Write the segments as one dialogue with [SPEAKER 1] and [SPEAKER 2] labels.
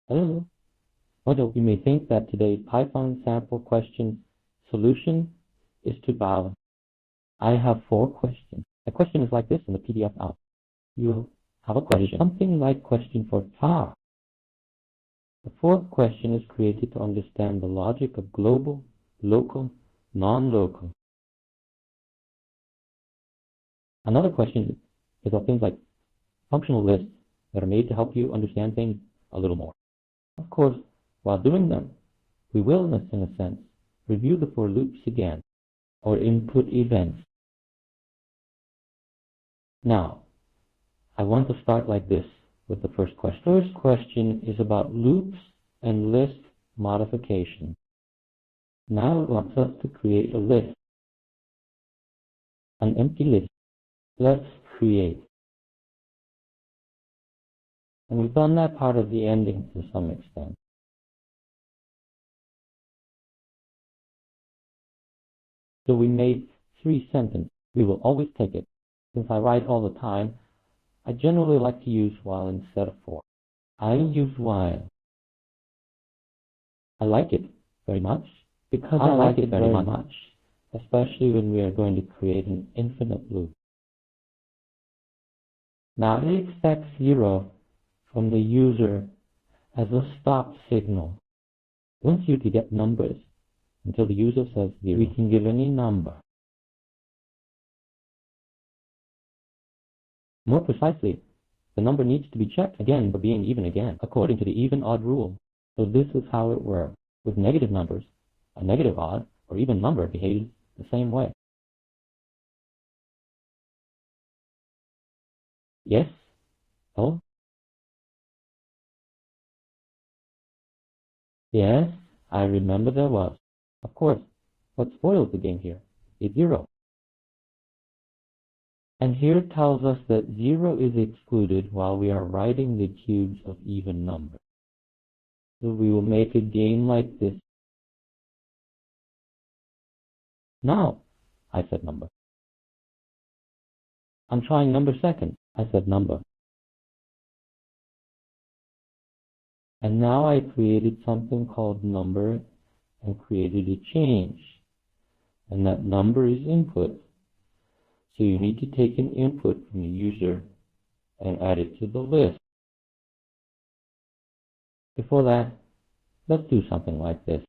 [SPEAKER 1] Hello. Although you may think that today's Python sample question solution is to balance. I have 4 questions. A question is like this in the PDF out. You have a question, something like question for far. The 4th question is created to understand the logic of global, local, non-local. Another question is of things like functional lists that are made to help you understand things a little more. Of course, while doing them, we will, in a sense, review the for loops again, or input events. Now, I want to start like this with the first question. First question is about loops and list modification. Now it wants us to create a list, an empty list. Let's create. And we've done that part of the ending to some extent. So we made 3 sentences. We will always take it. Since I write all the time, I generally like to use while instead of for. I use while. I like it very much because I like it very much, especially when we are going to create an infinite loop. Now it expects 0 from the user as a stop signal. Once you get numbers until the user says 0, we can give any number. More precisely, the number needs to be checked again for being even again, according to the even-odd rule. So this is how it works. With negative numbers, a negative odd or even number behaves the same way. Yes? Oh? Yes, I remember there was. Of course, what spoils the game here is 0. And here it tells us that 0 is excluded while we are writing the cubes of even numbers. So we will make a game like this. Now, I said number. I'm trying number second. I said number. And now I created something called number and created a change. And that number is input. So you need to take an input from the user and add it to the list. Before that, let's do something like this.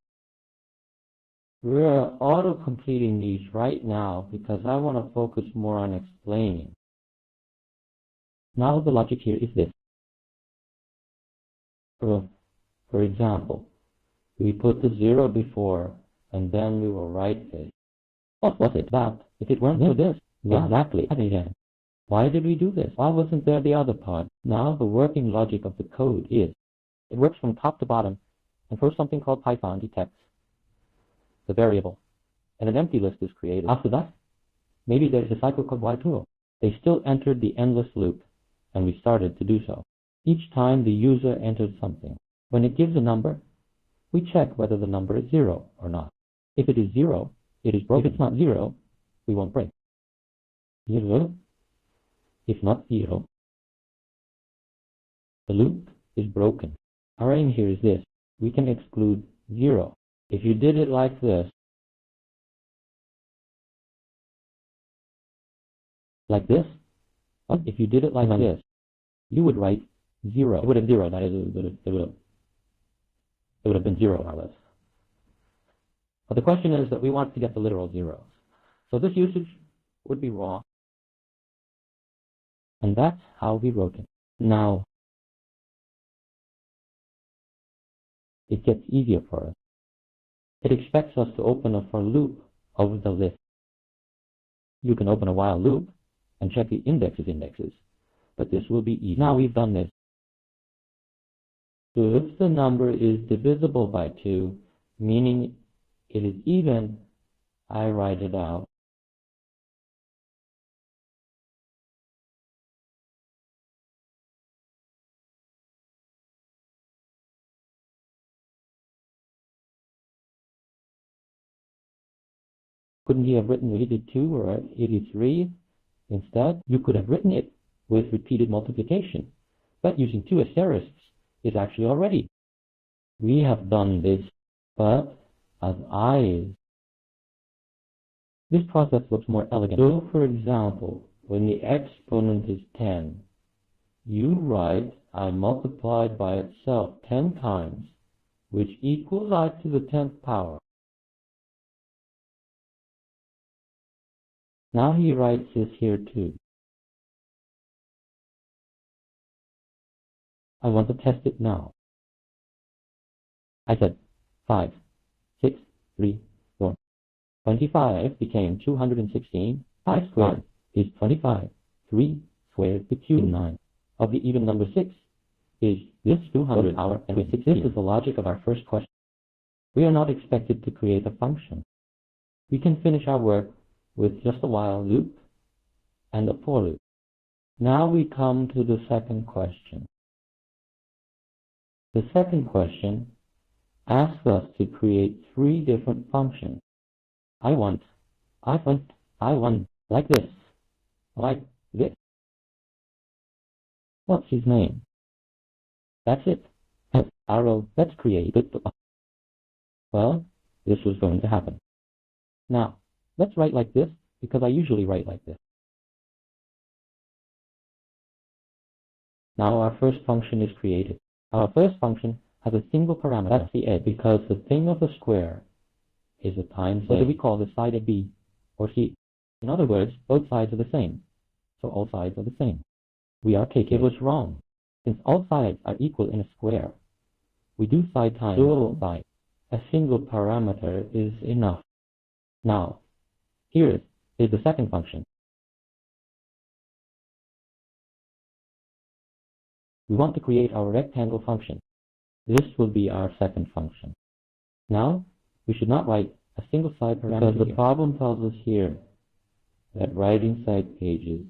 [SPEAKER 1] We're auto-completing these right now because I want to focus more on explaining. Now the logic here is this. For example, we put the 0 before and then we will write this. What was it about if it weren't for this? Exactly. Why did we do this? Why wasn't there the other part? Now the working logic of the code is, it works from top to bottom, and first something called Python detects the variable, and an empty list is created. After that, maybe there's a cycle called while. They still entered the endless loop, and we started to do so. Each time the user entered something. When it gives a number, we check whether the number is 0 or not. If it is 0, it is broken. If it's not 0, we won't break. 0, if not 0, the loop is broken. Our aim here is this. We can exclude 0. If you did it like this, if you did it like this, you would write 0. It would have 0, that is, it would have been 0 more or less. But the question is that we want to get the literal zeros. So this usage would be raw. And that's how we wrote it. Now, it gets easier for us. It expects us to open a for loop over the list. You can open a while loop and check the indexes, but this will be easy. Now we've done this. So if the number is divisible by 2, meaning it is even, I write it out. Couldn't you have written 82 or 83 instead? You could have written it with repeated multiplication, but using 2 asterisks is actually already We have done this, but as eyes. This process looks more elegant. So, for example, when the exponent is 10, you write I multiplied by itself 10 times, which equals I to the 10th power. Now he writes this here too. I want to test it now. I said 5, 6, 3, 4. 25 became 216. 5 squared is 25. 3 squared is 9. Of the even number 6 is this 200 power and with 16. This is the logic of our first question. We are not expected to create a function. We can finish our work with just a while loop and a for loop. Now we come to the second question. The second question asks us to create 3 different functions. I want, like this, like this. What's his name? That's it. Arrow, let's create it. Well, this was going to happen. Now, let's write like this, because I usually write like this. Now our first function is created. Our first function has a single parameter, that's the edge, because the thing of the square is a times whether we call this side a B or C. In other words, both sides are the same, so all sides are the same. We are taking it was wrong. Since all sides are equal in a square, we do side times dual side. A single parameter is enough. Now, here is the second function. We want to create our rectangle function. This will be our second function. Now, we should not write a single side parameter because the problem tells us here that writing side pages,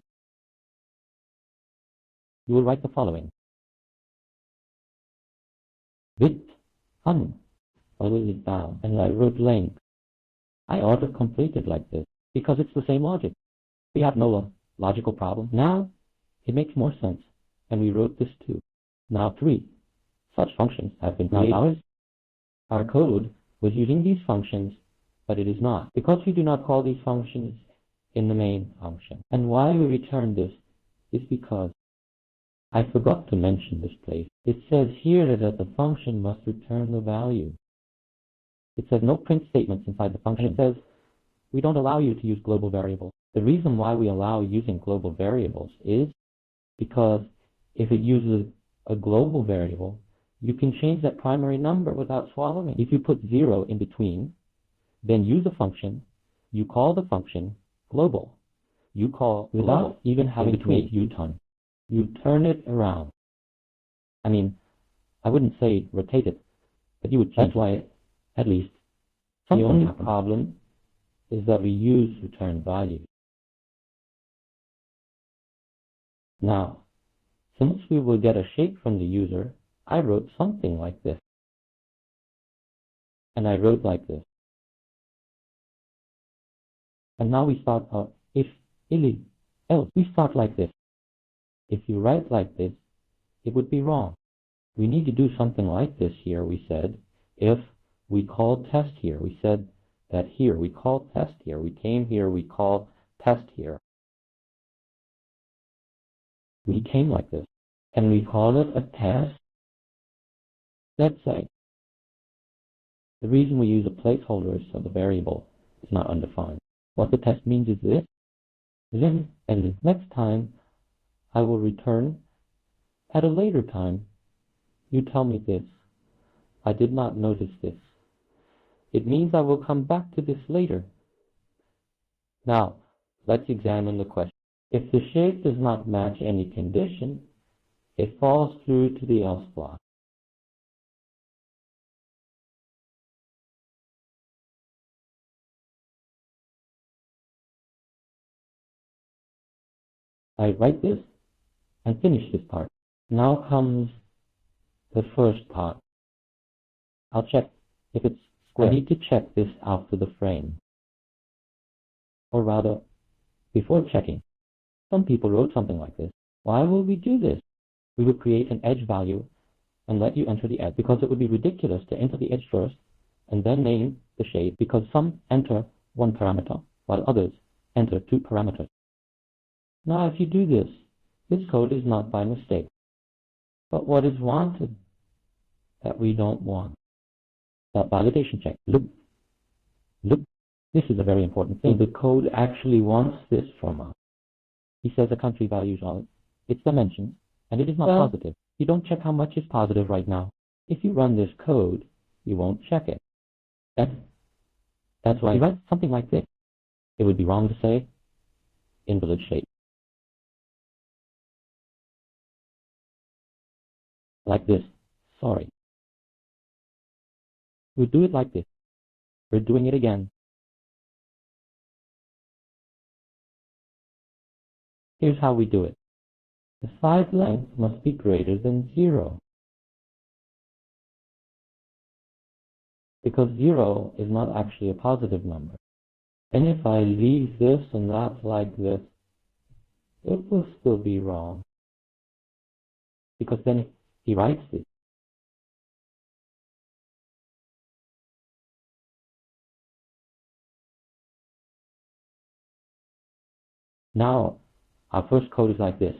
[SPEAKER 1] you will write the following. Width, fun, always it down, and I wrote length. I auto-complete it like this because it's the same logic. We have no logical problem. Now, it makes more sense, and we wrote this too. Now 3 such functions have been created. Our code was using these functions, but it is not, because we do not call these functions in the main function. And why we return this is because I forgot to mention this place. It says here that the function must return the value. It says no print statements inside the function. It says we don't allow you to use global variables. The reason why we allow using global variables is because if it uses a global variable, you can change that primary number without swallowing. If you put 0 in between, then use a function, you call the function global. You call without even having to make U-turn. You turn it around. I mean, I wouldn't say rotate it, but you would change. That's why, at least, the only problem is that we use return values. Now, since we will get a shape from the user, I wrote something like this. And I wrote like this. And now we start out if, illy, else. We start like this. If you write like this, it would be wrong. We need to do something like this here, we said. If we call test here, we said that here, we call test here. We came here, we call test here. We came like this. And we call it a test. Let's say the reason we use a placeholder is so the variable is not undefined. What the test means is this. Then, and next time, I will return at a later time. You tell me this. I did not notice this. It means I will come back to this later. Now, let's examine the question. If the shape does not match any condition, it falls through to the else block. I write this and finish this part. Now comes the first part. I'll check if it's square. I need to check this after the frame. Or rather, before checking. Some people wrote something like this. Why will we do this? We will create an edge value and let you enter the edge, because it would be ridiculous to enter the edge first and then name the shade, because some enter one parameter while others enter two parameters. Now if you do this, this code is not by mistake. But what is wanted that we don't want? That validation check. Look. This is a very important thing. The code actually wants this from us. He says a country values on its dimensions, and it is not positive. You don't check how much is positive right now. If you run this code, you won't check it. That's why you write something like this. It would be wrong to say invalid shape. Like this. Sorry. We do it like this. We're doing it again. Here's how we do it. The side length must be greater than 0. Because 0 is not actually a positive number. And if I leave this and that like this, it will still be wrong. Because then he writes it. Now, our first code is like this.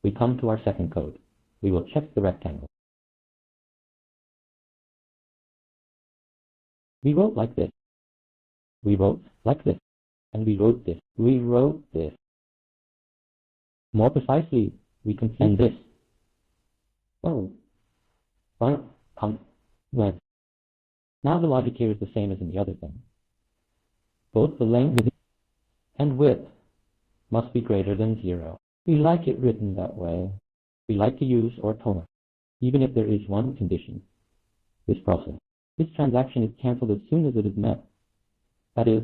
[SPEAKER 1] We come to our second code. We will check the rectangle. We wrote like this. We wrote like this. And we wrote this. We wrote this. More precisely, we can see this. Oh, well, well. Now the logic here is the same as in the other thing. Both the length and width must be greater than 0. We like it written that way. We like to use orthogonal, even if there is one condition. This process. This transaction is cancelled as soon as it is met. That is,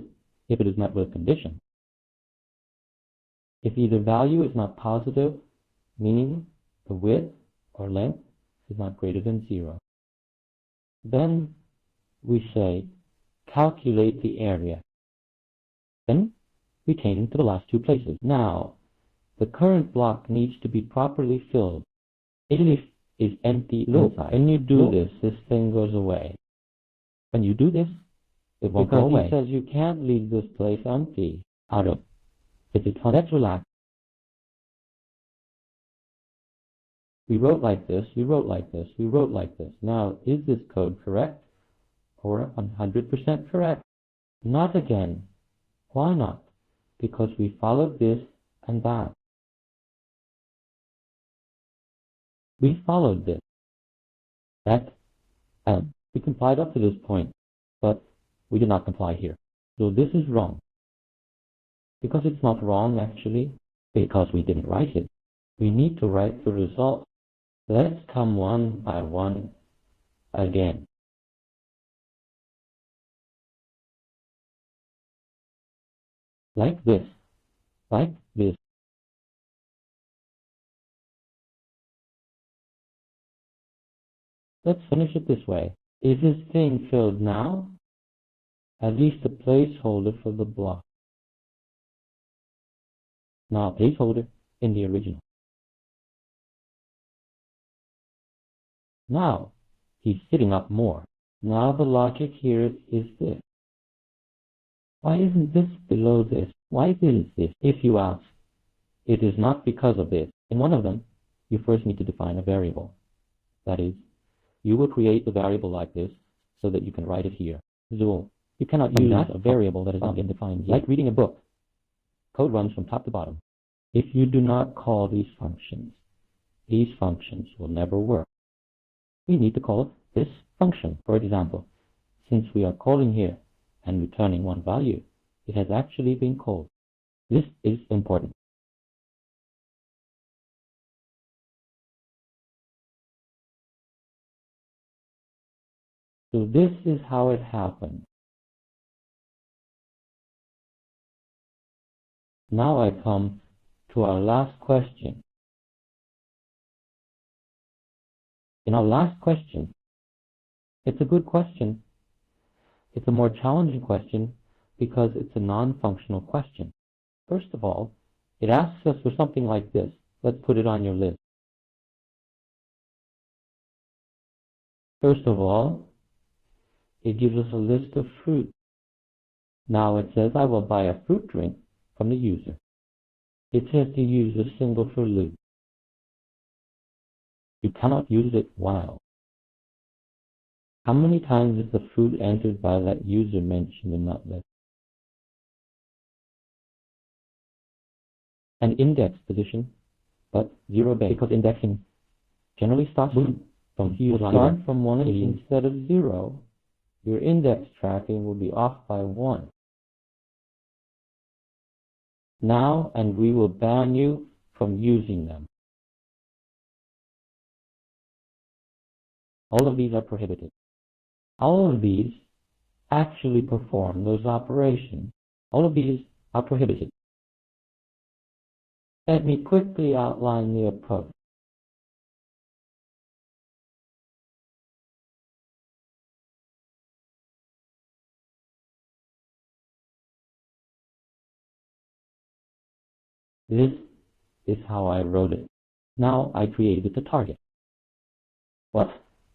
[SPEAKER 1] if it is met with a condition. If either value is not positive, meaning the width or length is not greater than 0, then we say, calculate the area. Then we change to the last two places. Now, the current block needs to be properly filled. It is empty inside. When you do this thing goes away. When you do this, it won't go away. Because he says you can't leave this place empty. Out of it. Let's relax. We wrote like this, we wrote like this, we wrote like this. Now, is this code correct? Or 100% correct? Not again. Why not? Because we followed this and that. We followed this. We complied up to this point, but we did not comply here. So this is wrong. Because it's not wrong, actually, because we didn't write it. We need to write the result. Let's come one by one again. Like this. Like this. Let's finish it this way. Is this thing filled now? At least a placeholder for the block. Now, placeholder in the original. Now, he's sitting up more. Now the logic here is this. Why isn't this below this? Why is this? If you ask, it is not because of this. In one of them, you first need to define a variable. That is, you will create the variable like this so that you can write it here. So, you cannot use a variable that has not been defined yet. Like reading a book. Code runs from top to bottom. If you do not call these functions will never work. We need to call this function. For example, since we are calling here and returning one value, it has actually been called. This is important. So this is how it happened. Now I come to our last question. In our last question, it's a good question. It's a more challenging question because it's a non-functional question. First of all, it asks us for something like this. Let's put it on your list. First of all, it gives us a list of fruit. Now it says I will buy a fruit drink from the user. It says to use a single for loop. You cannot use it while. How many times is the fruit entered by that user mentioned in that list? An index position, but zero base, because indexing generally starts from you start from 1 instead of 0. Your index tracking will be off by 1. Now, and we will ban you from using them. All of these are prohibited. All of these actually perform those operations. All of these are prohibited. Let me quickly outline the approach. This is how I wrote it. Now I created the target. What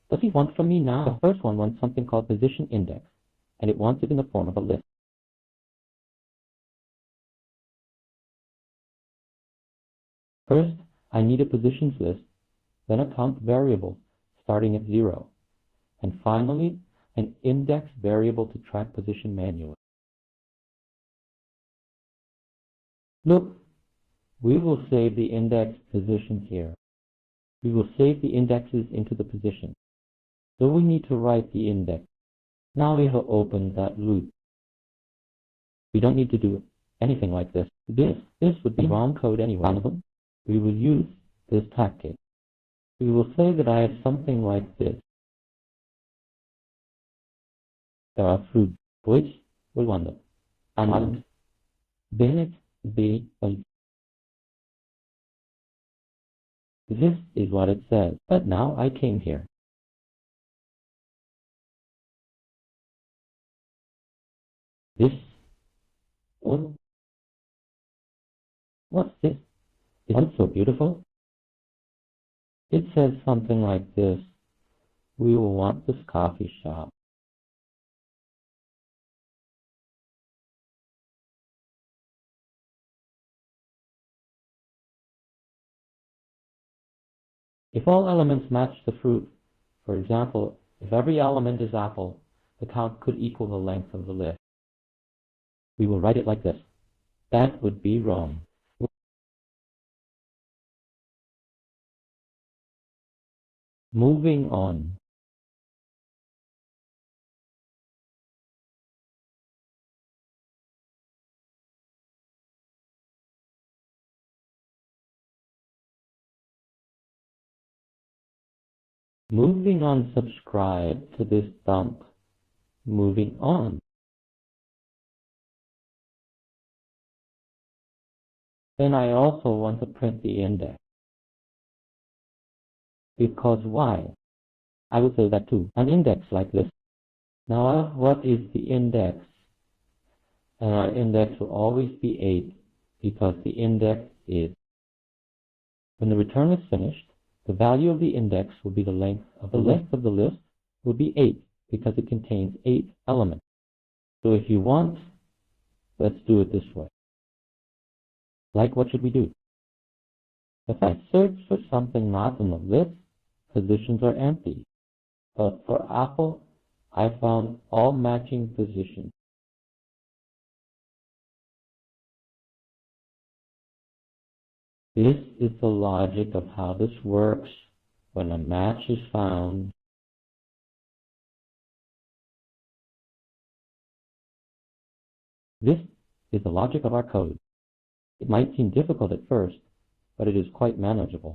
[SPEAKER 1] does he want from me now? The first one wants something called position index, and it wants it in the form of a list. First, I need a positions list, then a count variable starting at 0, and finally, an index variable to track position manually. Look, we will save the index positions here. We will save the indexes into the position. So we need to write the index. Now we have opened that loop. We don't need to do anything like this. This would be wrong code anyway. We will use this tactic. We will say that I have something like this. There are fruits, which we want them. And Bennett B. This is what it says. But now I came here. This. Oh, what's this? Isn't it so beautiful? It says something like this. We will want this coffee shop. If all elements match the fruit, for example, if every element is apple, the count could equal the length of the list. We will write it like this. That would be wrong. Moving on. Moving on, subscribe to this dump. Moving on. Then I also want to print the index. Because why? I will say that too. An index like this. Now what is the index? And our index will always be 8 because the index is. When the return is finished, the value of the index will be the length of the list of the list will be 8 because it contains 8 elements. So if you want, let's do it this way. Like, what should we do? If I search for something not in the list, positions are empty. But for apple, I found all matching positions. This is the logic of how this works when a match is found. This is the logic of our code. It might seem difficult at first, but it is quite manageable.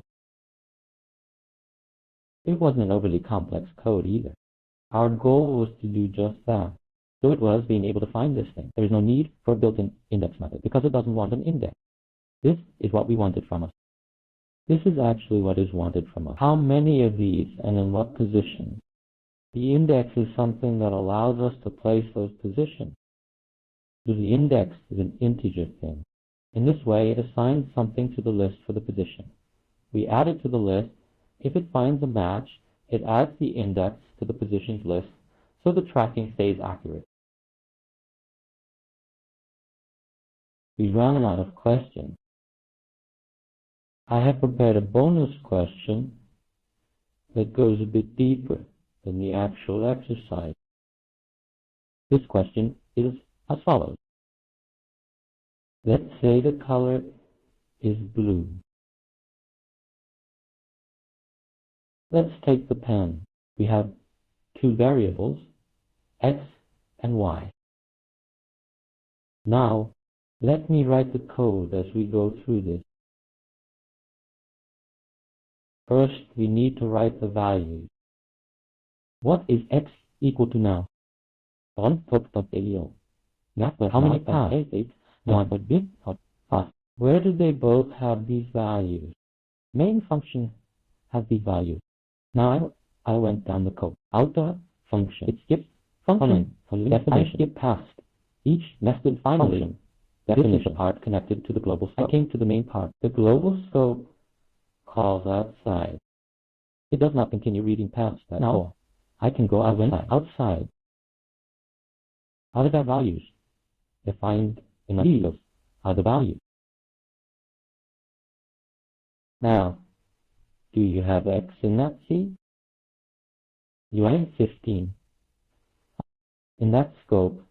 [SPEAKER 1] It wasn't an overly complex code either. Our goal was to do just that. So it was being able to find this thing. There is no need for a built-in index method because it doesn't want an index. This is what we wanted from us. This is actually what is wanted from us. How many of these and in what position? The index is something that allows us to place those positions. So the index is an integer thing. In this way, it assigns something to the list for the position. We add it to the list. If it finds a match, It adds the index to the positions list so the tracking stays accurate. We ran out of questions. I have prepared a bonus question that goes a bit deeper than the actual exercise. This question is as follows. Let's say the color is blue. Let's take the pen. We have two variables, x and y. Now, let me write the code as we go through this. First, we need to write the values. What is x equal to now? How many paths? Where do they both have these values? Main function has these values. Now I went down the code. Outer function. It skips function. Definition. I skip past each nested function. Definition. This is the part connected to the global scope. I came to the main part. The global scope calls outside. It does not continue reading past that. Now I can go outside. How are the values defined in the fields are the values. Now, do you have x in that C? You have 15. In that scope,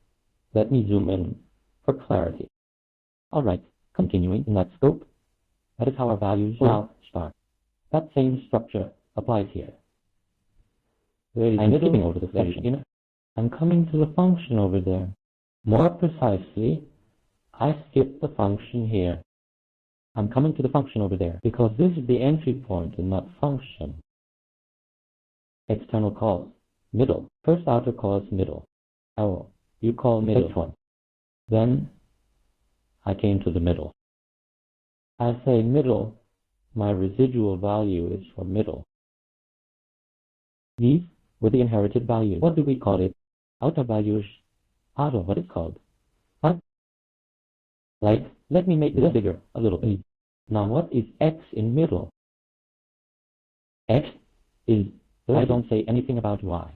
[SPEAKER 1] let me zoom in for clarity. Alright, continuing in that scope, that is how our values now start. That same structure applies here. I'm skipping over the function. I'm coming to the function over there. More precisely, I skip the function here. I'm coming to the function over there because this is the entry point in that function. External calls. Middle. First outer call is middle. Oh, you call middle. One. Then I came to the middle. I say middle, my residual value is for middle. These were the inherited values. What do we call it? Outer values. Outer, what it's called? What? Like, let me make this bigger a little bit. Now what is x in middle? X is, I don't say anything about y.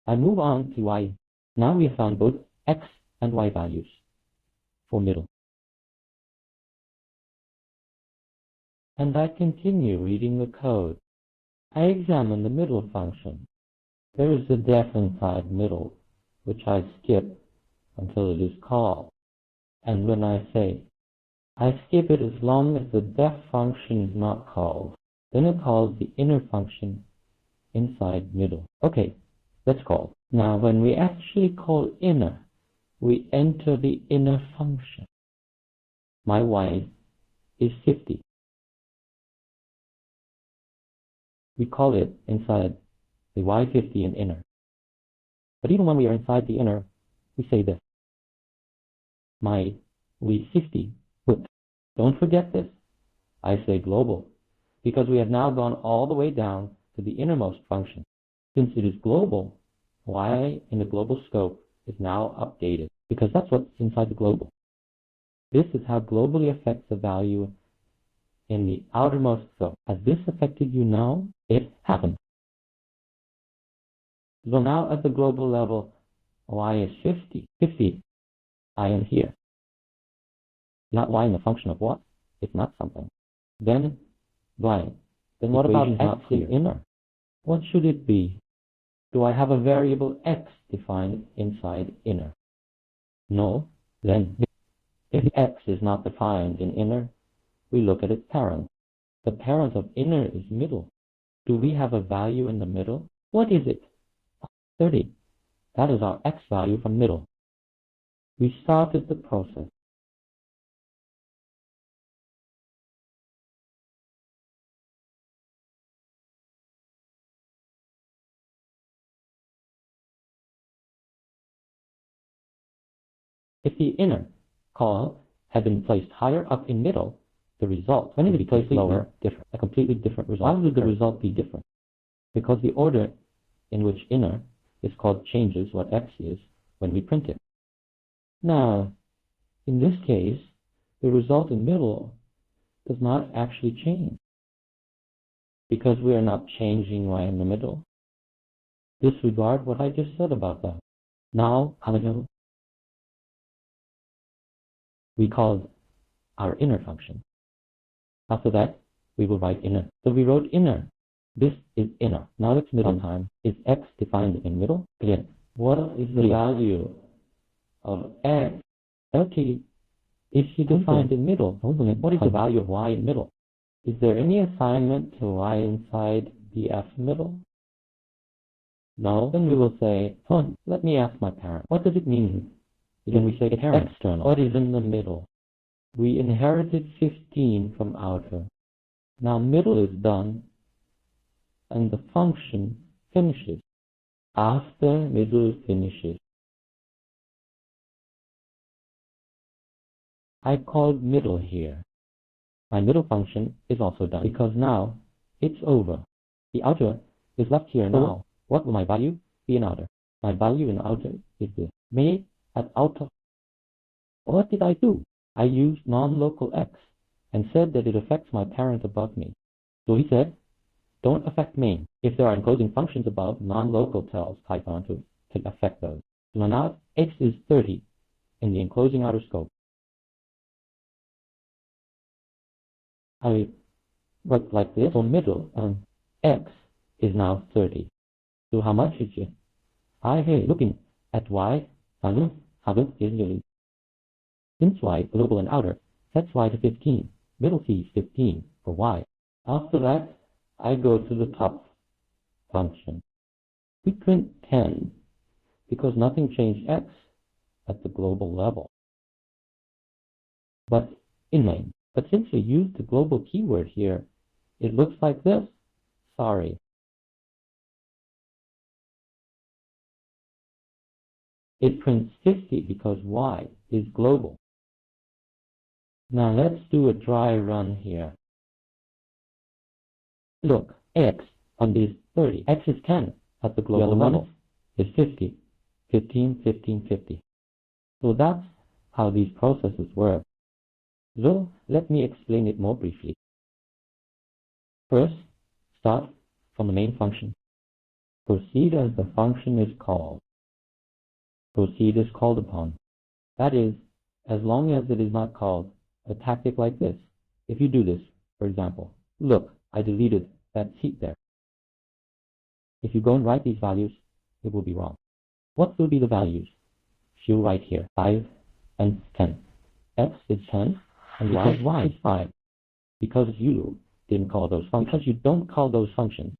[SPEAKER 1] I move on to y. Now we have found both x and y values for middle. And I continue reading the code. I examine the middle function. There is a def inside middle, which I skip until it is called. And when I say, I skip it as long as the def function is not called, then it calls the inner function inside middle. Okay, let's call. Now when we actually call inner, we enter the inner function. My y is 50. We call it inside the y50 in inner. But even when we are inside the inner, we say this. My y50. Don't forget this. I say global, because we have now gone all the way down to the innermost function. Since it is global, y in the global scope is now updated, because that's what's inside the global. This is how globally affects the value in the outermost scope. Has this affected you now? It happened. So now at the global level, y is 50. 50. I am here. Not y in the function of what? It's not something. Then blank. Then what about x in inner? What should it be? Do I have a variable x defined inside inner? No. Then if x is not defined in inner, we look at its parent. The parent of inner is middle. Do we have a value in the middle? What is it? 30. That is our x value from middle. We started the process. If the inner call had been placed higher up in middle, the result, when it is placed lower, different, a completely different result. Why would the result be different? Because the order in which inner is called changes what x is when we print it. Now, in this case, the result in middle does not actually change, because we are not changing y in the middle. Disregard what I just said about that. Now, we called our inner function. After that, we will write inner. So we wrote inner. This is inner. Now it's middle time. Is x defined in middle? Again, what is the value of x? Okay, if you defined in middle, what is the value of y in middle? Is there any assignment to y inside the f middle? No? Then we will say, let me ask my parent. What does it mean? Then we say external. What is in the middle? We inherited 15 from outer. Now middle is done, and the function finishes. After middle finishes, I called middle here. My middle function is also done, because now it's over. The outer is left here now. What will my value be in outer? My value in outer is this. Me at outer. What did I do? I used non-local x and said that it affects my parent above me. So he said, don't affect main. If there are enclosing functions above, non-local tells Python to affect those. So now x is 30 in the enclosing outer scope. I write like this, so middle, x is now 30. So how much is it? Looking at y, is since y, global and outer, sets y to 15. Middle sees 15 for y. After that, I go to the top function. We print 10 because nothing changed x at the global level. But in main. But since we used the global keyword here, it looks like this. Sorry. It prints 50 because y is global. Now let's do a dry run here. Look, x on this 30. X is 10 at the global level. Is 50. 15, 15, 50. So that's how these processes work. So let me explain it more briefly. First, start from the main function. Proceed as the function is called. Proceed is called upon. That is, as long as it is not called, a tactic like this. If you do this, for example, look, I deleted that seat there. If you go and write these values, it will be wrong. What will be the values? You'll write here 5 and 10. X is 10 and y is 5. Because you didn't call those functions. Because you don't call those functions,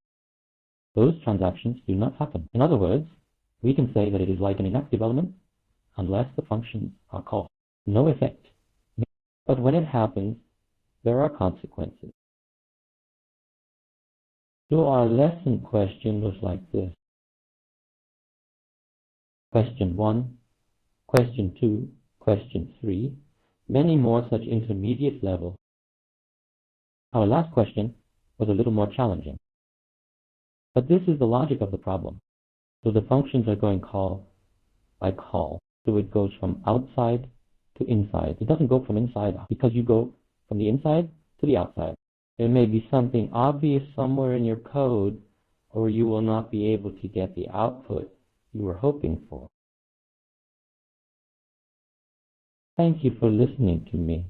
[SPEAKER 1] those transactions do not happen. In other words, we can say that it is like an inactive element unless the functions are called. No effect. But when it happens, there are consequences. So our lesson question was like this. Question 1, question 2, question 3, many more such intermediate level. Our last question was a little more challenging. But this is the logic of the problem. So the functions are going call by call. So it goes from outside to inside. It doesn't go from inside because you go from the inside to the outside. There may be something obvious somewhere in your code, or you will not be able to get the output you were hoping for. Thank you for listening to me.